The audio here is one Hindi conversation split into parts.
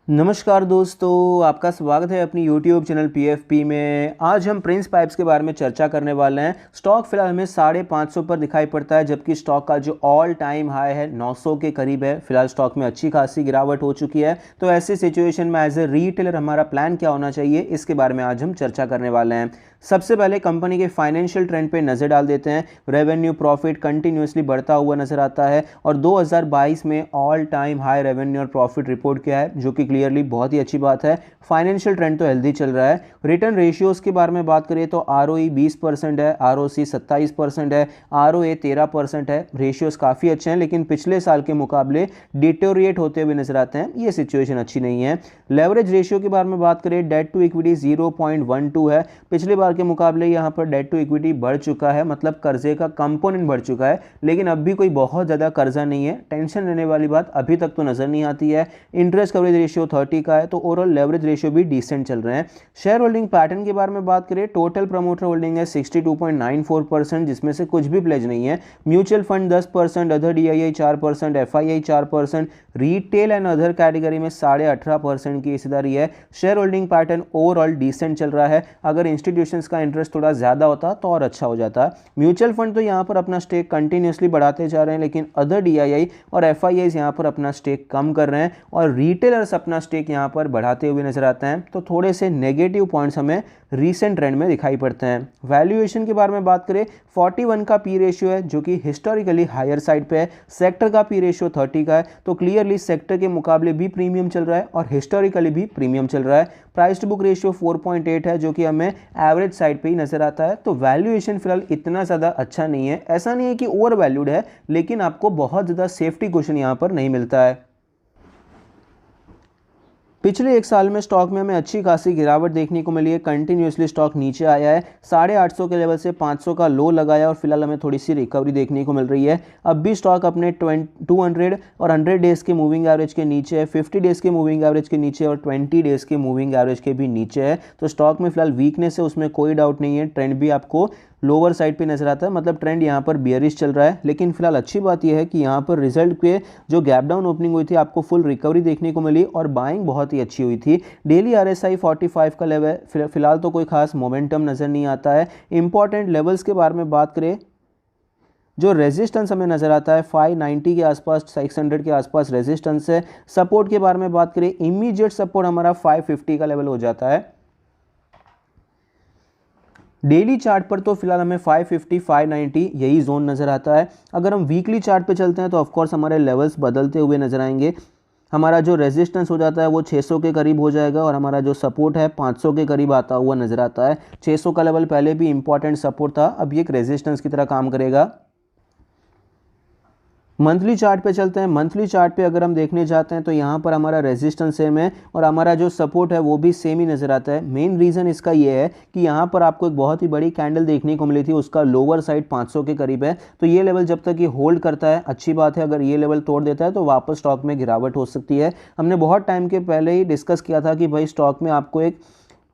नमस्कार दोस्तों, आपका स्वागत है अपनी YouTube चैनल PFP में। आज हम प्रिंस पाइप्स के बारे में चर्चा करने वाले हैं। स्टॉक फिलहाल हमें 550 पर दिखाई पड़ता है, जबकि स्टॉक का जो ऑल टाइम हाई है 900 के करीब है। फिलहाल स्टॉक में अच्छी खासी गिरावट हो चुकी है। तो ऐसी सिचुएशन में एज ए रीटेलर हमारा प्लान क्या होना चाहिए, इसके बारे में आज हम चर्चा करने वाले हैं। सबसे पहले कंपनी के फाइनेंशियल ट्रेंड पे नज़र डाल देते हैं। रेवेन्यू प्रॉफिट कंटिन्यूसली बढ़ता हुआ नजर आता है और 2022 में ऑल टाइम हाई रेवेन्यू और प्रॉफिट रिपोर्ट किया है, जो कि क्लियरली बहुत ही अच्छी बात है। फाइनेंशियल ट्रेंड तो हेल्दी चल रहा है। रिटर्न रेशियोज के बारे में बात करें तो ROE 20% है, ROC 27% है, ROA 13% है। रेशियोज काफ़ी अच्छे हैं, लेकिन पिछले साल के मुकाबले डिटोरिएट होते हुए नजर आते हैं। ये सिचुएशन अच्छी नहीं है। लेवरेज रेशियो के बारे में बात करें, डेट टू इक्विटी 0.12 है। पिछले बार के मुकाबले यहाँ पर डेट टू इक्विटी बढ़ चुका है, मतलब कर्जे का कंपोनेंट बढ़ चुका है, लेकिन अब भी कोई बहुत ज़्यादा कर्जा नहीं है। टेंशन लेने वाली बात अभी तक तो नज़र नहीं आती है। इंटरेस्ट कवरेज रेशियो 30 का है, तो ओवरऑल लेवरेज रेशियो भी डिसेंट चल रहे हैं। शेयर होल्डिंग पैटर्न के बारे में बात करें, टोटल प्रमोटर होल्डिंग है 62.94%, जिसमें से कुछ भी प्लेज नहीं है। Mutual fund 10%, other DII 4%, FII 4%, retail and other category में 18.5% की हिस्सेदारी है। Shareholding pattern overall decent चल रहा है। अगर इंस्टीट्यूशंस का इंटरेस्ट थोड़ा ज़्यादा होता तो और अच्छा हो जाता। म्यूचुअल फंड तो यहाँ पर अपना स्टेक कंटिन्यूसली बढ़ाते जा रहे हैं, लेकिन अदर DII और FIIs यहाँ पर अपना स्टेक कम कर रहे हैं और रिटेलर्स अपना स्टेक यहाँ पर बढ़ाते हुए नजर आते हैं। तो थोड़े से नेगेटिव पॉइंट्स हमें रीसेंट ट्रेंड में दिखाई पड़ते हैं। वैल्यूएशन के बारे में बात करें, 41 का पी रेशियो है, जो कि हिस्टोरिकली हायर साइड पे है। सेक्टर का पी रेशियो 30 का है, तो क्लियरली सेक्टर के मुकाबले भी प्रीमियम चल रहा है और हिस्टोरिकली भी प्रीमियम चल रहा है। प्राइस टू बुक रेशियो 4.8 है, जो कि हमें एवरेज साइड पे ही नजर आता है। तो वैल्यूएशन फिलहाल इतना ज़्यादा अच्छा नहीं है। ऐसा नहीं है कि ओवर वैल्यूड है, लेकिन आपको बहुत ज़्यादा सेफ्टी क्वेश्चन यहाँ पर नहीं मिलता है। पिछले एक साल में स्टॉक में हमें अच्छी खासी गिरावट देखने को मिली है। कंटिन्यूसली स्टॉक नीचे आया है, 850 के लेवल से 500 का लो लगाया और फिलहाल हमें थोड़ी सी रिकवरी देखने को मिल रही है। अब भी स्टॉक अपने 200 और 100 डेज के मूविंग एवरेज के नीचे है, 50 डेज के मूविंग एवरेज के नीचे और 20 डेज के मूविंग एवरेज के भी नीचे है। तो स्टॉक में फिलहाल वीकनेस है, उसमें कोई डाउट नहीं है। ट्रेंड भी आपको लोअर साइड पे नजर आता है, मतलब ट्रेंड यहाँ पर बियरिश चल रहा है। लेकिन फिलहाल अच्छी बात यह है कि यहाँ पर रिजल्ट पे जो गैप डाउन ओपनिंग हुई थी, आपको फुल रिकवरी देखने को मिली और बाइंग बहुत ही अच्छी हुई थी। डेली RSI 45 का लेवल, फिलहाल तो कोई खास मोमेंटम नजर नहीं आता है। इंपॉर्टेंट लेवल्स के बारे में बात करें, जो रेजिस्टेंस हमें नजर आता है 590 के आसपास, 600 के आसपास रेजिस्टेंस है। सपोर्ट के बारे में बात करें, इमीडिएट सपोर्ट हमारा 550 का लेवल हो जाता है। डेली चार्ट पर तो फिलहाल हमें 550 590 यही जोन नज़र आता है। अगर हम वीकली चार्ट पे चलते हैं तो ऑफकोर्स हमारे लेवल्स बदलते हुए नजर आएंगे। हमारा जो रेजिस्टेंस हो जाता है वो 600 के करीब हो जाएगा और हमारा जो सपोर्ट है 500 के करीब आता हुआ नजर आता है। 600 का लेवल पहले भी इंपॉर्टेंट सपोर्ट था, अब ये एक रेजिस्टेंस की तरह काम करेगा। मंथली चार्ट पे चलते हैं। मंथली चार्ट पे अगर हम देखने जाते हैं तो यहाँ पर हमारा रेजिस्टेंस सेम है और हमारा जो सपोर्ट है वो भी सेम ही नज़र आता है। मेन रीज़न इसका ये है कि यहाँ पर आपको एक बहुत ही बड़ी कैंडल देखने को मिली थी, उसका लोअर साइड 500 के करीब है। तो ये लेवल जब तक ये होल्ड करता है अच्छी बात है, अगर ये लेवल तोड़ देता है तो वापस स्टॉक में गिरावट हो सकती है। हमने बहुत टाइम के पहले ही डिस्कस किया था कि भाई स्टॉक में आपको एक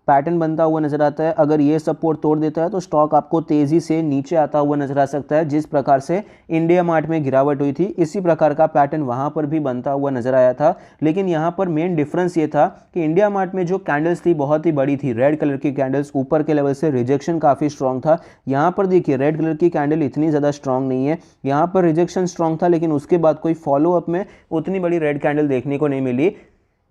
पैटर्न बनता हुआ नजर आता है। अगर ये सपोर्ट तोड़ देता है तो स्टॉक आपको तेजी से नीचे आता हुआ नजर आ सकता है। जिस प्रकार से इंडिया मार्ट में गिरावट हुई थी, इसी प्रकार का पैटर्न वहां पर भी बनता हुआ नजर आया था। लेकिन यहां पर मेन डिफरेंस ये था कि इंडिया मार्ट में जो कैंडल्स थी बहुत ही बड़ी थी, रेड कलर की कैंडल्स, ऊपर के लेवल से रिजेक्शन काफी स्ट्रांग था। यहां पर देखिए रेड कलर की कैंडल इतनी ज्यादा स्ट्रांग नहीं है। यहां पर रिजेक्शन स्ट्रांग था, लेकिन उसके बाद कोई फॉलोअप में उतनी बड़ी रेड कैंडल देखने को नहीं मिली,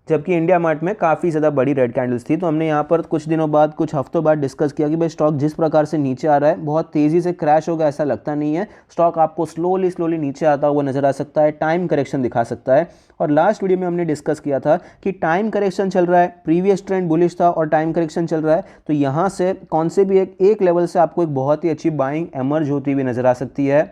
जबकि इंडिया मार्ट में काफ़ी ज़्यादा बड़ी रेड कैंडल्स थी। तो हमने यहाँ पर कुछ दिनों बाद, कुछ हफ्तों बाद डिस्कस किया कि भाई स्टॉक जिस प्रकार से नीचे आ रहा है, बहुत तेज़ी से क्रैश होगा ऐसा लगता नहीं है। स्टॉक आपको स्लोली नीचे आता हुआ नजर आ सकता है, टाइम करेक्शन दिखा सकता है। और लास्ट वीडियो में हमने डिस्कस किया था कि टाइम करेक्शन चल रहा है, प्रीवियस ट्रेंड बुलिश था और टाइम करेक्शन चल रहा है, तो यहाँ से कौन से भी एक लेवल से आपको एक बहुत ही अच्छी बाइंग एमर्ज होती हुई नजर आ सकती है।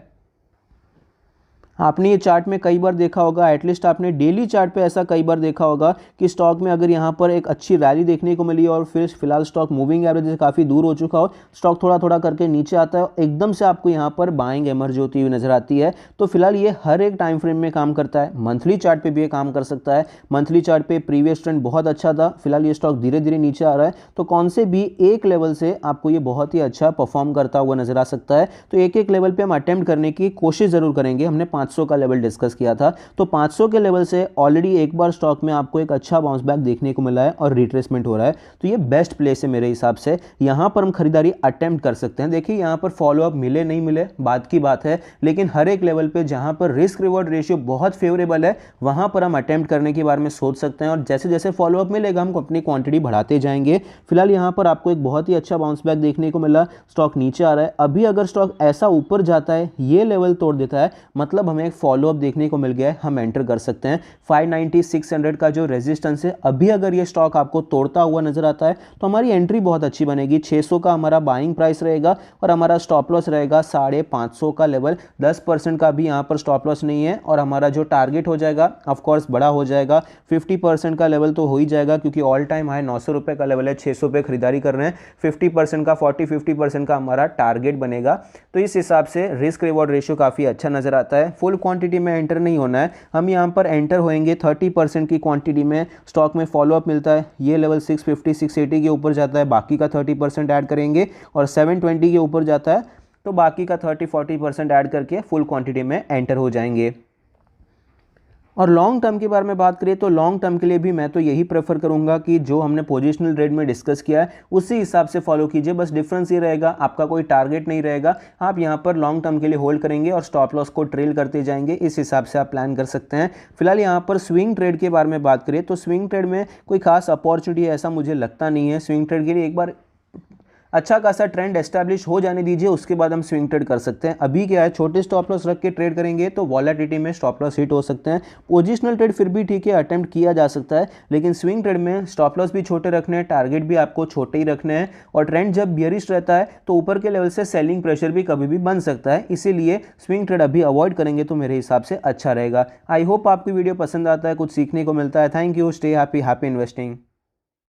आपने ये चार्ट में कई बार देखा होगा, एटलीस्ट आपने डेली चार्ट पे ऐसा कई बार देखा होगा कि स्टॉक में अगर यहाँ पर एक अच्छी रैली देखने को मिली और फिर फिलहाल स्टॉक मूविंग एवरेज से काफ़ी दूर हो चुका हो, स्टॉक थोड़ा थोड़ा करके नीचे आता है, एकदम से आपको यहाँ पर बाइंग एमर्ज होती हुई नजर आती है। तो फिलहाल ये हर एक टाइम फ्रेम में काम करता है। मंथली चार्ट पर भी ये काम कर सकता है। मंथली चार्ट पर प्रीवियस ट्रेंड बहुत अच्छा था, फिलहाल ये स्टॉक धीरे धीरे नीचे आ रहा है, तो कौन से भी एक लेवल से आपको ये बहुत ही अच्छा परफॉर्म करता हुआ नजर आ सकता है। तो एक एक लेवल पर हम अटेम्प्ट करने की कोशिश ज़रूर करेंगे। हमने 500 का लेवल डिस्कस किया था। तो 500 के लेवल से ऑलरेडी एक बार स्टॉक में आपको एक अच्छा बाउंस बैक देखने को मिला है और रिट्रेसमेंट हो रहा है, तो ये बेस्ट प्लेस है मेरे हिसाब से। यहाँ पर हम खरीदारी अटेम्प्ट कर सकते हैं। देखिए यहाँ पर फॉलोअप मिले नहीं मिले बात की बात है, लेकिन हर एक लेवल पे जहाँ पर रिस्क रिवॉर्ड रेशियो बहुत फेवरेबल है वहाँ पर हम अटेम्प्ट करने के बारे में सोच सकते हैं, और जैसे जैसे फॉलोअप मिलेगा हम अपनी क्वांटिटी बढ़ाते जाएंगे। फिलहाल यहाँ पर आपको एक बहुत ही अच्छा बाउंस बैक देखने को मिला, स्टॉक नीचे आ रहा है। अभी अगर स्टॉक ऐसा ऊपर जाता है, ये लेवल तोड़ देता है, मतलब हमें एक फॉलोअप देखने को मिल गया है, हम एंटर कर सकते हैं। 590 600 का जो रेजिस्टेंस है, अभी अगर ये स्टॉक आपको तोड़ता हुआ नजर आता है तो हमारी एंट्री बहुत अच्छी बनेगी। 600 का हमारा बाइंग प्राइस रहेगा और हमारा स्टॉप लॉस रहेगा 550 का लेवल। 10% का भी यहाँ पर स्टॉप लॉस नहीं है, और हमारा जो टारगेट हो जाएगा ऑफकोर्स बड़ा हो जाएगा। 50% का लेवल तो हो ही जाएगा, क्योंकि ऑल टाइम हाई 900 रुपये का लेवल है, 600 पे खरीदारी कर रहे हैं। 50% का 40-50% का हमारा टारगेट बनेगा। तो इस हिसाब से रिस्क रिवॉर्ड रेशियो काफ़ी अच्छा नजर आता है। फुल क्वांटिटी में एंटर नहीं होना है, हम यहाँ पर एंटर होएंगे 30% की क्वांटिटी में। स्टॉक में फॉलोअप मिलता है, ये लेवल 650 680 के ऊपर जाता है, बाकी का 30% ऐड करेंगे, और 720 के ऊपर जाता है तो बाकी का 30-40% ऐड करके फुल क्वांटिटी में एंटर हो जाएंगे। और लॉन्ग टर्म के बारे में बात करें तो लॉन्ग टर्म के लिए भी मैं तो यही प्रेफर करूंगा कि जो हमने पोजिशनल ट्रेड में डिस्कस किया है उसी हिसाब से फॉलो कीजिए। बस डिफरेंस ये रहेगा, आपका कोई टारगेट नहीं रहेगा, आप यहाँ पर लॉन्ग टर्म के लिए होल्ड करेंगे और स्टॉप लॉस को ट्रेल करते जाएंगे। इस हिसाब से आप प्लान कर सकते हैं। फिलहाल यहाँ पर स्विंग ट्रेड के बारे में बात करें तो स्विंग ट्रेड में कोई खास अपॉर्चुनिटी ऐसा मुझे लगता नहीं है। स्विंग ट्रेड के लिए एक बार अच्छा खासा ट्रेंड एस्टैब्लिश हो जाने दीजिए, उसके बाद हम स्विंग ट्रेड कर सकते हैं। अभी क्या है, छोटे स्टॉप लॉस रख के ट्रेड करेंगे तो वॉलेटिलिटी में स्टॉप लॉस हिट हो सकते हैं। पोजिशनल ट्रेड फिर भी ठीक है, अटेम्प्ट किया जा सकता है, लेकिन स्विंग ट्रेड में स्टॉप लॉस भी छोटे रखने हैं, टारगेट भी आपको छोटे ही रखने हैं, और ट्रेंड जब बियरिश रहता है तो ऊपर के लेवल से सेलिंग प्रेशर भी कभी भी बन सकता है। इसीलिए स्विंग ट्रेड अभी अवॉइड करेंगे तो मेरे हिसाब से अच्छा रहेगा। आई होप आपकी वीडियो पसंद आता है, कुछ सीखने को मिलता है। Thank you, stay happy, happy investing.